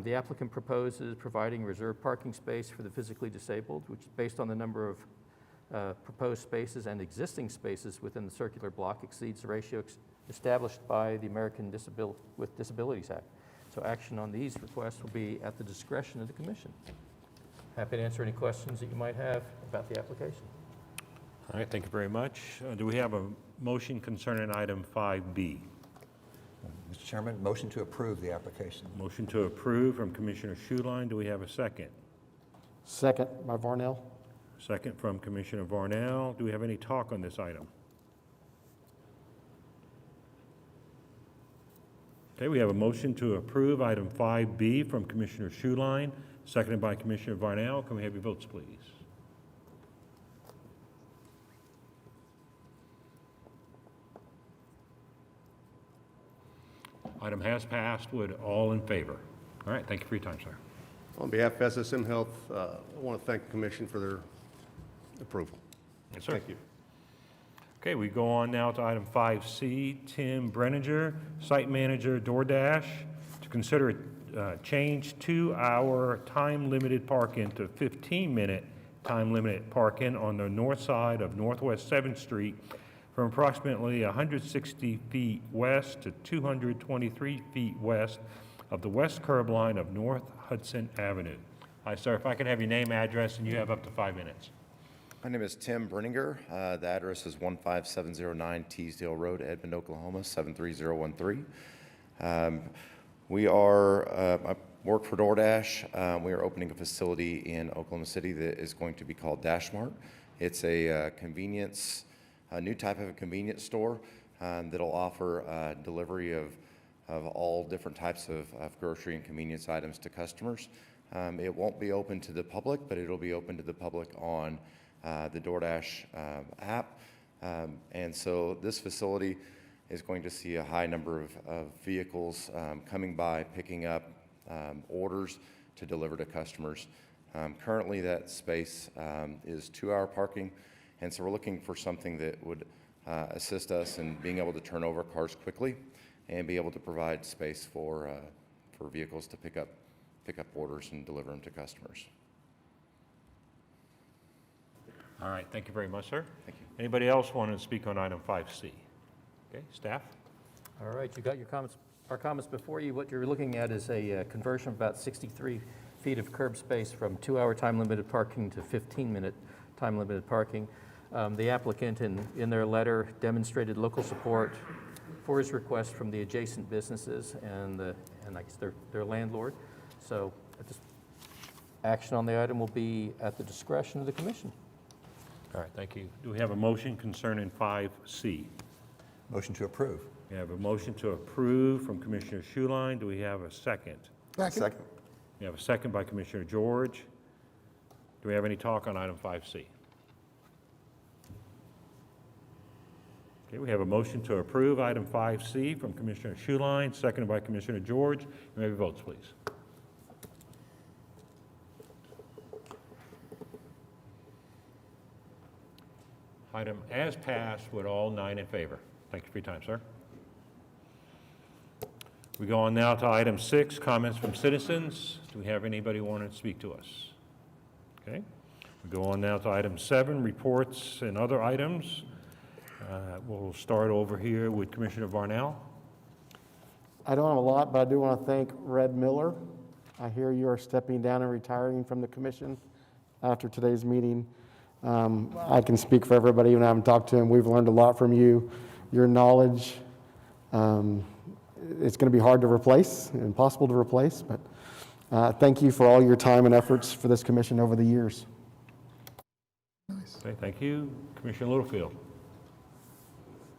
The applicant proposes providing reserved parking space for the physically disabled, which is based on the number of proposed spaces and existing spaces within the circular block exceeds the ratio established by the American with Disabilities Act. So action on these requests will be at the discretion of the commission. Happy to answer any questions that you might have about the application. All right, thank you very much. Do we have a motion concerning item 5B? Mr. Chairman, motion to approve the application. Motion to approve from Commissioner Schuline. Do we have a second? Second by Varnell. Second from Commissioner Varnell. Do we have any talk on this item? Okay, we have a motion to approve item 5B from Commissioner Schuline, seconded by Commissioner Varnell. Can we have your votes, please? Item has passed. Would all in favor? All right, thank you for your time, sir. On behalf of SSM Health, I want to thank the commission for their approval. Yes, sir. Thank you. Okay, we go on now to item 5C, Tim Brenninger, Site Manager, DoorDash, to consider change 2-hour time-limited parking to 15-minute time-limited parking on the north side of Northwest 7th Street from approximately 160 feet west to 223 feet west of the west curb line of North Hudson Avenue. Hi, sir. If I can have your name, address, and you have up to 5 minutes. My name is Tim Brenninger. The address is 15709 Teasdale Road, Edmond, Oklahoma, 73013. I work for DoorDash. We are opening a facility in Oklahoma City that is going to be called Dashmart. It's a new type of a convenience store that'll offer delivery of all different types of grocery and convenience items to customers. It won't be open to the public, but it'll be open to the public on the DoorDash app. And so this facility is going to see a high number of vehicles coming by, picking up orders to deliver to customers. Currently that space is 2-hour parking, and so we're looking for something that would assist us in being able to turn over cars quickly and be able to provide space for vehicles to pick up orders and deliver them to customers. All right, thank you very much, sir. Thank you. Anybody else want to speak on item 5C? Okay, staff? All right, you got our comments before you. What you're looking at is a conversion of about 63 feet of curb space from 2-hour time-limited parking to 15-minute time-limited parking. The applicant in their letter demonstrated local support for his request from the adjacent businesses and I guess their landlord. So action on the item will be at the discretion of the commission. All right, thank you. Do we have a motion concerning 5C? Motion to approve. We have a motion to approve from Commissioner Schuline. Do we have a second? Second. We have a second by Commissioner George. Do we have any talk on item 5C? Okay, we have a motion to approve item 5C from Commissioner Schuline, seconded by Commissioner George. You may have your votes, please. Item as passed with all 9 in favor. Thank you for your time, sir. We go on now to item 6, comments from citizens. Do we have anybody wanting to speak to us? Okay. We go on now to item 7, reports and other items. We'll start over here with Commissioner Varnell. I don't have a lot, but I do want to thank Red Miller. I hear you are stepping down and retiring from the commission after today's meeting. I can speak for everybody when I haven't talked to him. We've learned a lot from you. Your knowledge, it's going to be hard to replace, impossible to replace, but thank you for all your time and efforts for this commission over the years. Okay, thank you. Commissioner Littlefield.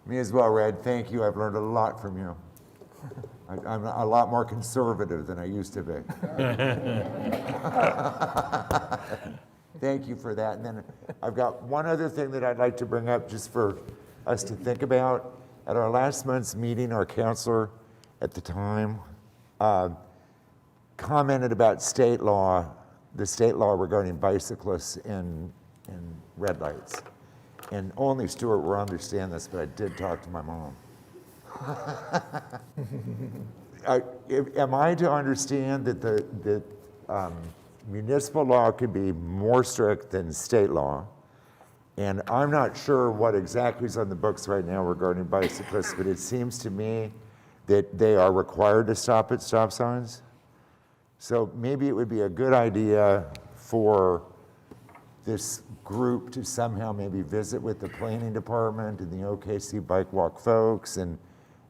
Me as well, Red. Thank you. I've learned a lot from you. I'm a lot more conservative than I used to be. Thank you for that. And then I've got one other thing that I'd like to bring up just for us to think about. At our last month's meeting, our counselor at the time commented about state law, the state law regarding bicyclists and red lights. And only Stuart will understand this, but I did talk to my mom. Am I to understand that the municipal law could be more strict than state law? And I'm not sure what exactly is on the books right now regarding bicyclists, but it seems to me that they are required to stop at stop signs. So maybe it would be a good idea for this group to somehow maybe visit with the planning department and the OKC Bike Walk folks and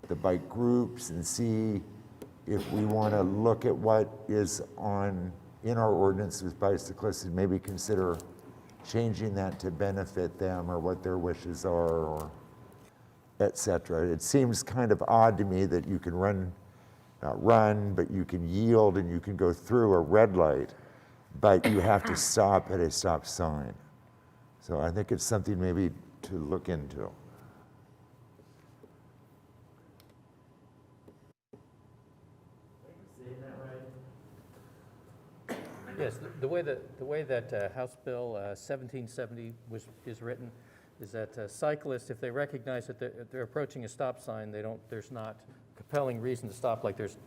the bike groups and see if we want to look at what is in our ordinance with bicyclists and maybe consider changing that to benefit them or what their wishes are or et cetera. It seems kind of odd to me that you can not run, but you can yield and you can go through a red light, but you have to stop at a stop sign. So I think it's something maybe to look into. Yes, the way that House Bill 1770 is written is that cyclists, if they recognize that they're approaching a stop sign, there's not compelling reason to stop, like there's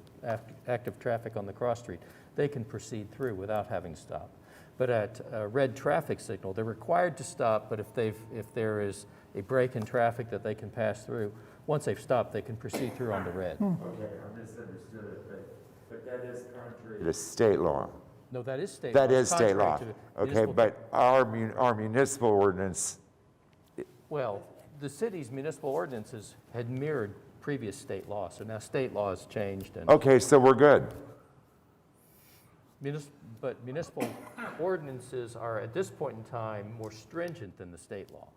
active traffic on the cross street, they can proceed through without having stopped. But at a red traffic signal, they're required to stop, but if there is a break in traffic that they can pass through, once they've stopped, they can proceed through on the red. Okay, I misunderstood it, but that is contrary to state law. No, that is state law. That is state law. Contrary to Okay, municipal- but our municipal ordinance, Well, the city's municipal ordinances had mirrored previous state law, so now state law has changed. And okay, so we're good. But municipal ordinances are, at this point in time, more stringent than the state law.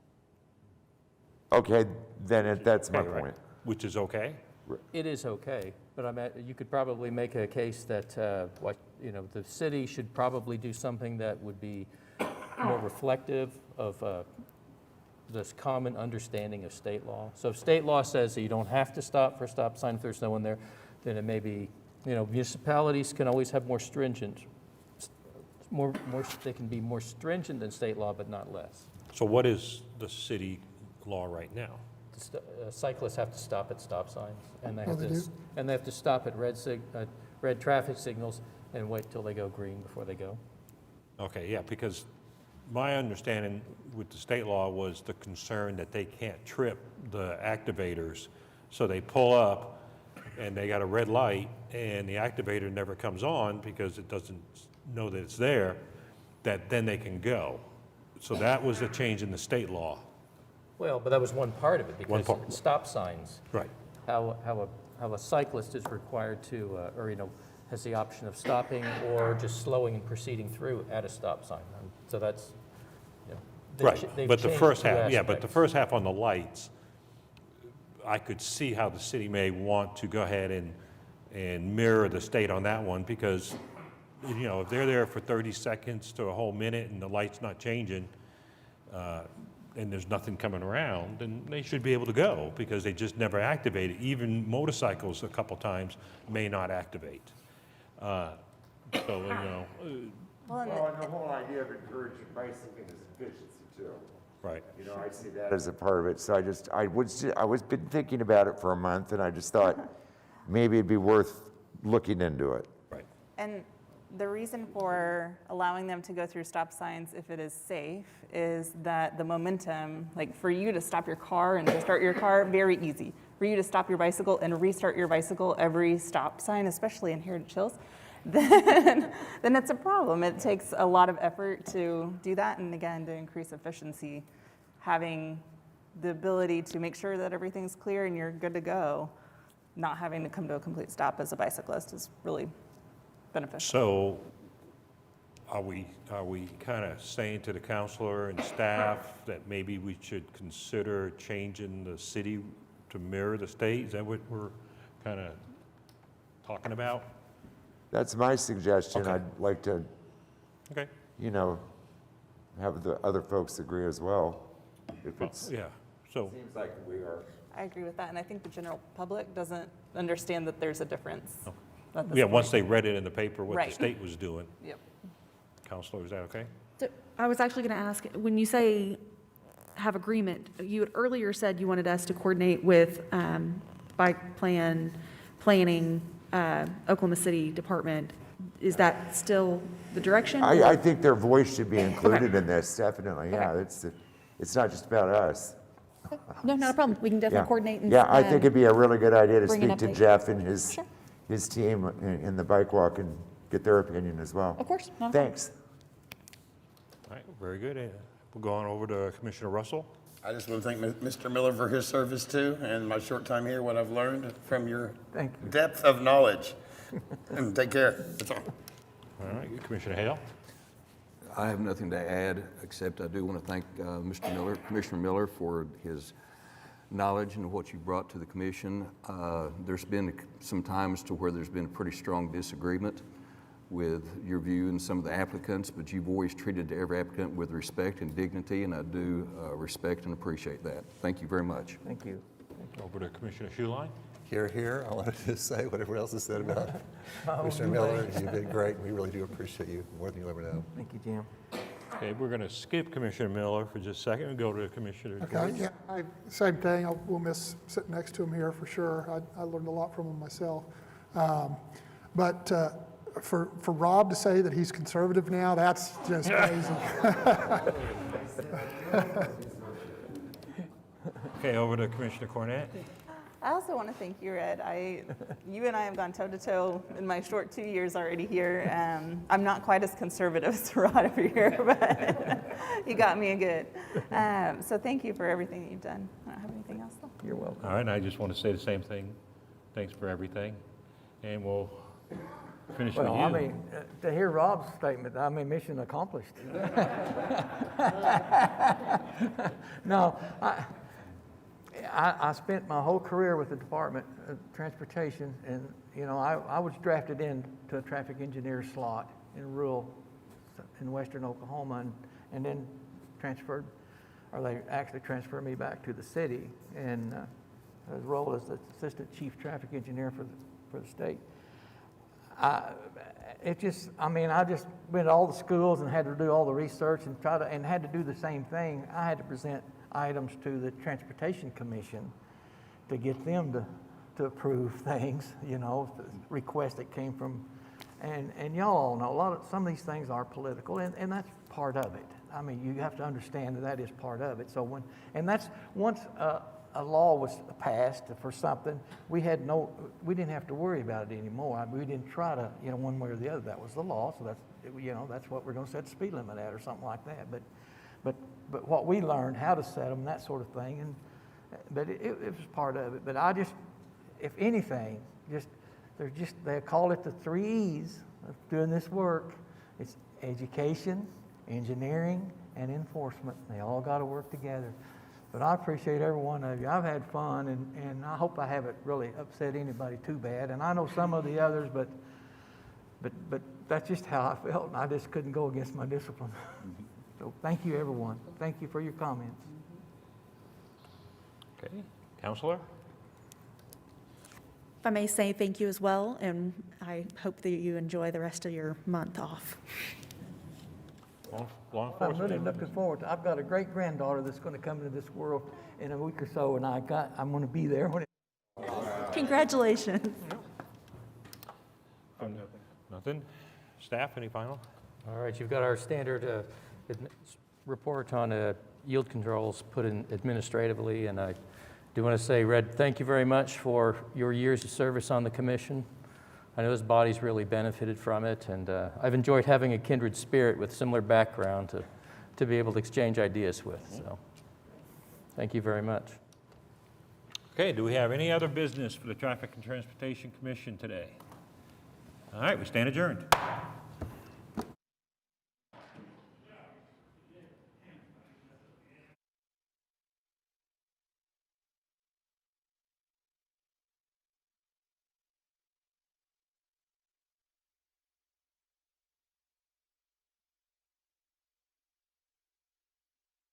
Okay, then that's my Okay, right. point. Which is okay? It is okay, but you could probably make a case that, the city should probably do something that would be more reflective of this common understanding of state law. So if state law says that you don't have to stop for a stop sign if there's no one there, then it may be, municipalities can always have more stringent, they can be more stringent than state law, but not less. So what is the city law right now? cyclists have to stop at stop signs, and they Oh, have they to, do? and they have to stop at red traffic signals and wait till they go green before they go. Okay, yeah, because my understanding with the state law was the concern that they can't trip the activators. So they pull up and they got a red light and the activator never comes on because it doesn't know that it's there, that then they can go. So that was a change in the state law. Well, but that was one part of it, One because part. stop signs, Right. how a cyclist is required to, or, has the option of stopping or just slowing and proceeding through at a stop sign. So that's, Right, they've but the changed first two half, yeah, but the aspects. first half on the lights, I could see how the city may want to go ahead and mirror the state on that one, because, if they're there for 30 seconds to a whole minute and the light's not changing, and there's nothing coming around, then they should be able to go, because they just never activated. Even motorcycles a couple times may not activate. Well, and Well, the whole idea of encouraging bicycling is efficiency too. Right. I see that as a part of it. So I was been thinking about it for a month, and I just thought maybe it'd be worth looking into it. Right. And the reason for allowing them to go through stop signs if it is safe is that the momentum, like for you to stop your car and to start your car, very easy. For you to stop your bicycle and restart your bicycle every stop sign, especially in Heritage Hills, then it's a problem. It takes a lot of effort to do that, and again, to increase efficiency, having the ability to make sure that everything's clear and you're good to go, not having to come to a complete stop as a bicyclist is really beneficial. So are we kind of saying to the counselor and staff that maybe we should consider changing the city to mirror the state? Is that what we're kind of talking about? That's my suggestion. Okay. I'd like to, Okay. have the other folks agree as well. If it's, Yeah, so, seems like we are. I agree with that, and I think the general public doesn't understand that there's a difference. at this yeah, point. once they read it in the paper what the Right. state was doing. Yep. Counselor, is that okay? So I was actually going to ask, when you say have agreement, you had earlier said you wanted us to coordinate with bike planning, Oklahoma City Department. Is that still the direction? I think their voice should be included in this, definitely, yeah. It's not just about us. No, not a problem. We can definitely Yeah. coordinate and. Yeah, I think it'd be a really good idea to bring an speak to update. Jeff and his Sure. team in the bike walk and get their opinion as well. Of course, not a problem. Thanks. All right, very good. We'll go on over to Commissioner Russell. I just want to thank Mr. Miller for his service too, and my short time here, what I've learned from your Thank you. depth of knowledge. And take care, that's all. All right, Commissioner Hale. I have nothing to add, except I do want to thank Mr. Miller, Commissioner Miller, for his knowledge and what you brought to the commission. There's been some times to where there's been a pretty strong disagreement with your view and some of the applicants, but you've always treated every applicant with respect and dignity, and I do respect and appreciate that. Thank you very much. Thank you. Over to Commissioner Schuline. Here, I wanted to say what everyone else has said about Mr. Miller. You've been great. We really do appreciate you more than you'll ever know. Thank you, Jim. Okay, we're going to skip Commissioner Miller for just a second and go to Commissioner Okay, George. yeah, same thing. We'll miss sitting next to him here for sure. I learned a lot from him myself. But for Rob to say that he's conservative now, that's just crazy. Okay, over to Commissioner Cornett. I also want to thank you, Ed. You and I have gone toe-to-toe in my short 2 years already here. I'm not quite as conservative as Rod over here, but you got me a good. So thank you for everything that you've done. I don't have anything else, though. You're welcome. All right, and I just want to say the same thing. Thanks for everything. And we'll finish with you. Well, I mean, to hear Rob's statement, I mean, mission accomplished. No, I spent my whole career with the Department of Transportation, and, I was drafted into a traffic engineer slot in western Oklahoma, and then they actually transferred me back to the city, and his role as the Assistant Chief Traffic Engineer for the state. I just went to all the schools and had to do all the research and had to do the same thing. I had to present items to the Transportation Commission to get them to approve things, you know, requests that came from, and y'all all know, some of these things are political, and that's part of it. I mean, you have to understand that that is part of it. So once a law was passed for something, we didn't have to worry about it anymore. We didn't try to, you know, one way or the other. That was the law, so that's what we're going to set the speed limit at or something like that. But what we learned, how to set them, that sort of thing, but it was part of it. But I just, if anything, they call it the 3 E's of doing this work. It's education, engineering, and enforcement. They all got to work together. But I appreciate every one of you. I've had fun, and I hope I haven't really upset anybody too bad. And I know some of the others, but that's just how I felt, and I just couldn't go against my discipline. So thank you, everyone. Thank you for your comments. Okay, Counselor? If I may say thank you as well, and I hope that you enjoy the rest of your month off. Law I'm enforcement? really looking forward to. I've got a great granddaughter that's going to come into this world in a week or so, and I'm going to be there when it. Congratulations. Nothing? Staff, any final? All right, you've got our standard report on yield controls put in administratively, and I do want to say, Red, thank you very much for your years of service on the commission. I know this body's really benefited from it, and I've enjoyed having a kindred spirit with similar background to be able to exchange ideas with. So, thank you very much. Okay, do we have any other business for the Traffic and Transportation Commission today? All right, we stand adjourned.